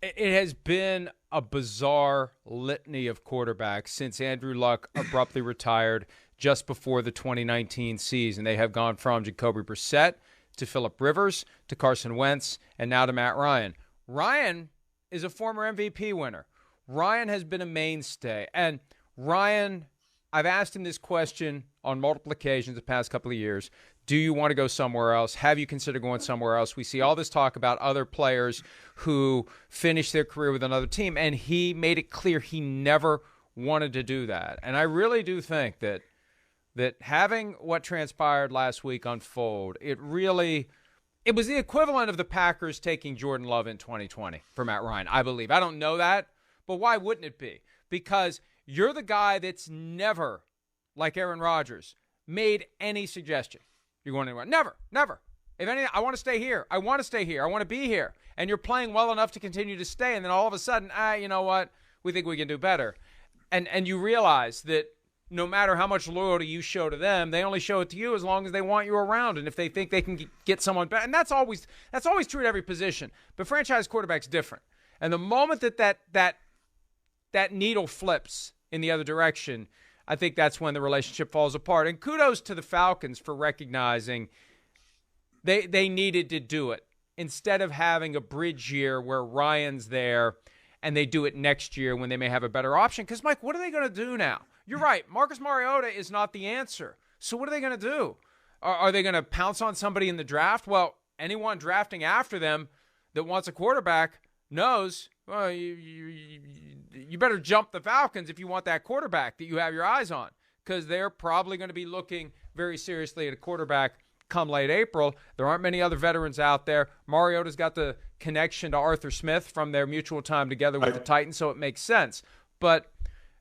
It has been a bizarre litany of quarterbacks since Andrew Luck abruptly retired just before the 2019 season. They have gone from Jacoby Brissett to Phillip Rivers to Carson Wentz and now to Matt Ryan. Ryan is a former MVP winner. Ryan has been a mainstay. And Ryan, I've asked him this question on multiple occasions the past couple of years. Do you want to go somewhere else? Have you considered going somewhere else? We see all this talk about other players who finish their career with another team, and he made it clear he never wanted to do that. And I really do think that having what transpired last week unfold, it was the equivalent of the Packers taking Jordan Love in 2020 for Matt Ryan, I believe. I don't know that, but why wouldn't it be? Because you're the guy that's never, like Aaron Rodgers, made any suggestion you're going anywhere. Never. If anything, I want to stay here. I want to be here. And you're playing well enough to continue to stay. And then all of a sudden, you know what? We think we can do better. And you realize that no matter how much loyalty you show to them, they only show it to you as long as they want you around. And if they think they can get someone better, and that's always true at every position. But franchise quarterback's different. And the moment that needle flips in the other direction, I think that's when the relationship falls apart. And kudos to the Falcons for recognizing they needed to do it instead of having a bridge year where Ryan's there and they do it next year when they may have a better option. Because, Mike, what are they going to do now? You're right. Marcus Mariota is not the answer. So what are they going to do? Are they going to pounce on somebody in the draft? Well, anyone drafting after them that wants a quarterback knows, well, you better jump the Falcons if you want that quarterback that you have your eyes on, because they're probably going to be looking very seriously at a quarterback come late April. There aren't many other veterans out there. Mariota's got the connection to Arthur Smith from their mutual time together with the Titans, so it makes sense. But,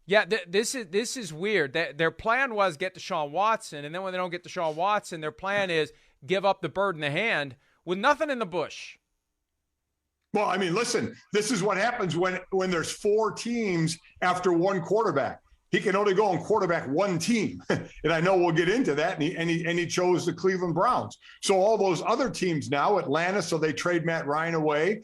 yeah, this is weird. Their plan was get Deshaun Watson, and then when they don't get Deshaun Watson, their plan is give up the bird in the hand with nothing in the bush. Well, I mean, listen, this is what happens when there's four teams after one quarterback. He can only go and quarterback one team. And I know we'll get into that. And he chose the Cleveland Browns. So all those other teams now, Atlanta, so they trade Matt Ryan away.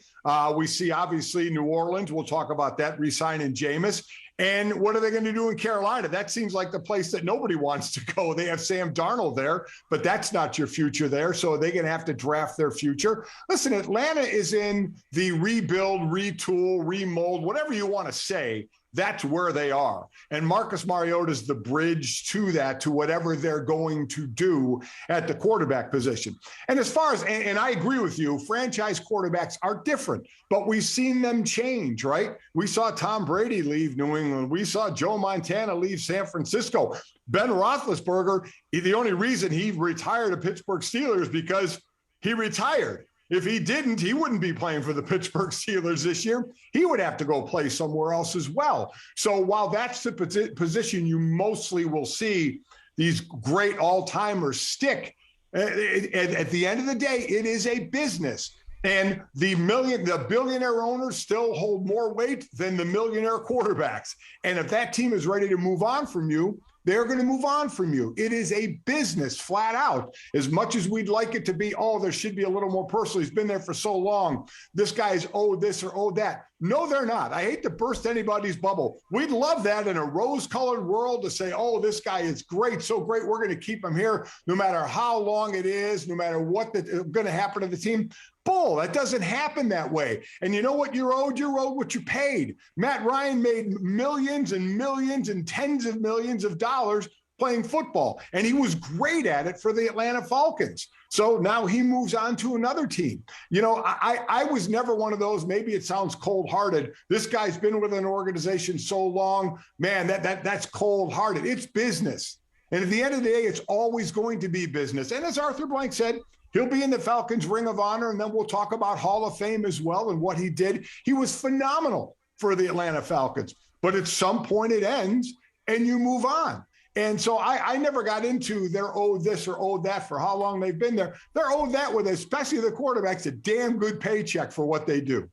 We see, obviously, New Orleans. We'll talk about that, re-signing Jameis. And what are they going to do in Carolina? That seems like the place that nobody wants to go. They have Sam Darnold there, but that's not your future there. So they're going to have to draft their future. Listen, Atlanta is in the rebuild, retool, remold, whatever you want to say. That's where they are. And Marcus Mariota is the bridge to that, to whatever they're going to do at the quarterback position. And as far as, and I agree with you, franchise quarterbacks are different, but we've seen them change, right? We saw Tom Brady leave New England. We saw Joe Montana leave San Francisco. Ben Roethlisberger, the only reason he retired the Pittsburgh Steelers because he retired. If he didn't, he wouldn't be playing for the Pittsburgh Steelers this year. He would have to go play somewhere else as well. So while that's the position you mostly will see these great all-timers stick, at the end of the day, it is a business. And the billionaire owners still hold more weight than the millionaire quarterbacks. And if that team is ready to move on from you, they're going to move on from you. It is a business, flat out. As much as we'd like it to be, there should be a little more personal. He's been there for so long. This guy's owed this or owed that. No, they're not. I hate to burst anybody's bubble. We'd love that in a rose-colored world to say, this guy is great, so great, we're going to keep him here no matter how long it is, no matter what going to happen to the team. Bull, that doesn't happen that way. And you know what you're owed? You're owed what you paid. Matt Ryan made millions and millions and tens of millions of dollars playing football, and he was great at it for the Atlanta Falcons. So now he moves on to another team. You know, I was never one of those, maybe it sounds cold-hearted. This guy's been with an organization so long, man, that's cold-hearted. It's business. And at the end of the day, it's always going to be business. And as Arthur Blank said, he'll be in the Falcons Ring of Honor, and then we'll talk about Hall of Fame as well and what he did. He was phenomenal for the Atlanta Falcons. But at some point it ends, and you move on. And so I never got into they're owed this or owed that for how long they've been there. They're owed that with, especially the quarterbacks, a damn good paycheck for what they do.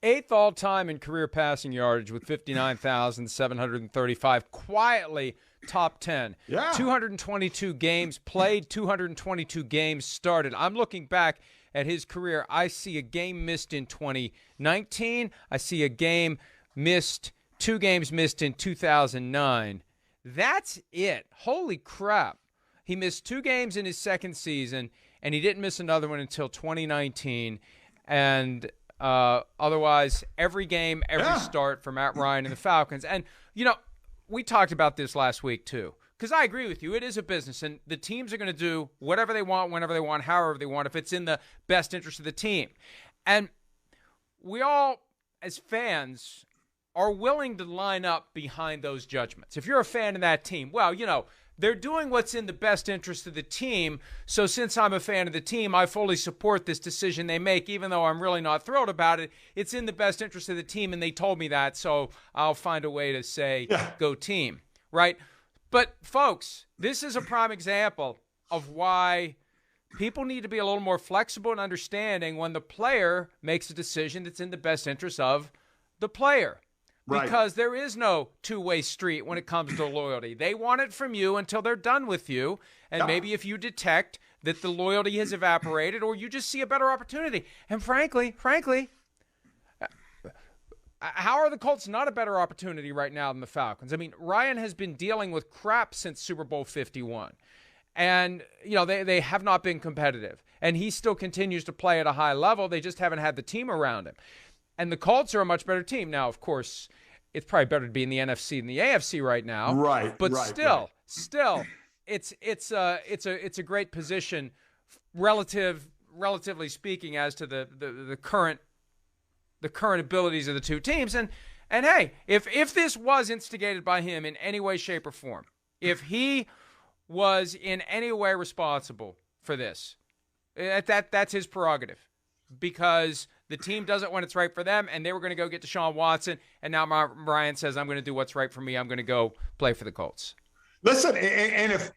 8th all-time in career passing yardage with 59,735. Quietly top 10. Yeah. 222 games played, 222 games started. I'm looking back at his career, I see a game missed in 2019. I see a game missed, 2 games missed in 2009. That's it. Holy crap. He missed 2 games in his second season, and he didn't miss another one until 2019. And otherwise, every game, every start for Matt Ryan and the Falcons. And, you know, we talked about this last week, too. Because I agree with you. It is a business, and the teams are going to do whatever they want, whenever they want, however they want, if it's in the best interest of the team. And we all, as fans, are willing to line up behind those judgments. If you're a fan of that team, well, you know, they're doing what's in the best interest of the team. So since I'm a fan of the team, I fully support this decision they make, even though I'm really not thrilled about it. It's in the best interest of the team, and they told me that, so I'll find a way to say, go team, right? But, folks, this is a prime example of why people need to be a little more flexible and understanding when the player makes a decision that's in the best interest of the player. Right. Because there is no two-way street when it comes to loyalty. They want it from you until they're done with you. And maybe if you detect that the loyalty has evaporated, or you just see a better opportunity. And frankly, how are the Colts not a better opportunity right now than the Falcons? I mean, Ryan has been dealing with crap since Super Bowl 51. And, you know, they have not been competitive. And he still continues to play at a high level. They just haven't had the team around him. And the Colts are a much better team. Now, of course, it's probably better to be in the NFC than the AFC right now. Right. But still, it's a great position, relatively speaking, as to the current abilities of the two teams. And hey, if this was instigated by him in any way, shape, or form, if he was in any way responsible for this, that's his prerogative, because the team does it when it's right for them, and they were going to go get Deshaun Watson, and now Ryan says, I'm going to do what's right for me. I'm going to go play for the Colts. Listen, and if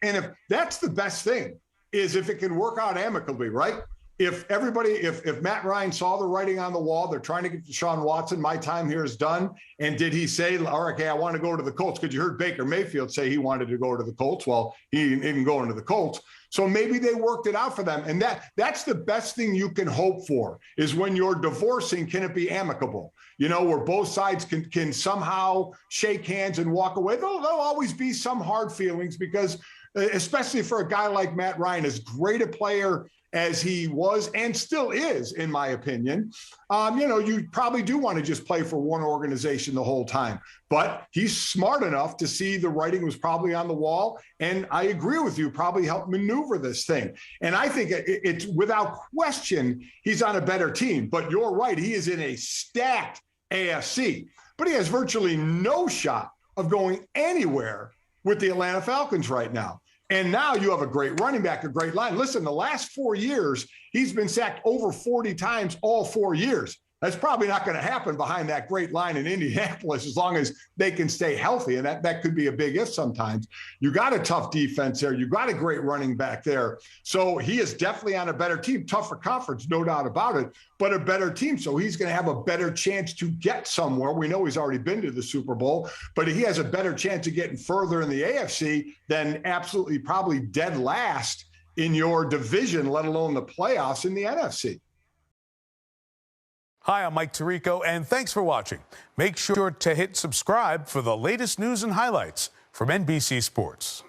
that's the best thing, is if it can work out amicably, right? If Matt Ryan saw the writing on the wall, they're trying to get Deshaun Watson, my time here is done. And did he say, all right, okay, I want to go to the Colts? Because you heard Baker Mayfield say he wanted to go to the Colts. Well, he didn't go into the Colts. So maybe they worked it out for them. And that's the best thing you can hope for, is when you're divorcing, can it be amicable? You know, where both sides can somehow shake hands and walk away. There'll always be some hard feelings, because especially for a guy like Matt Ryan, as great a player as he was and still is, in my opinion, you know, you probably do want to just play for one organization the whole time. But he's smart enough to see the writing was probably on the wall. And I agree with you, probably helped maneuver this thing. And I think it's without question, he's on a better team. But you're right, he is in a stacked AFC. But he has virtually no shot of going anywhere with the Atlanta Falcons right now. And now you have a great running back, a great line. Listen, the last 4 years, he's been sacked over 40 times all 4 years. That's probably not going to happen behind that great line in Indianapolis, as long as they can stay healthy. And that could be a big if sometimes. You got a tough defense there. You got a great running back there. So he is definitely on a better team. Tougher conference, no doubt about it, but a better team. So he's going to have a better chance to get somewhere. We know he's already been to the Super Bowl, but he has a better chance of getting further in the AFC than absolutely probably dead last in your division, let alone the playoffs in the NFC. Hi, I'm Mike Tirico, and thanks for watching. Make sure to hit subscribe for the latest news and highlights from NBC Sports.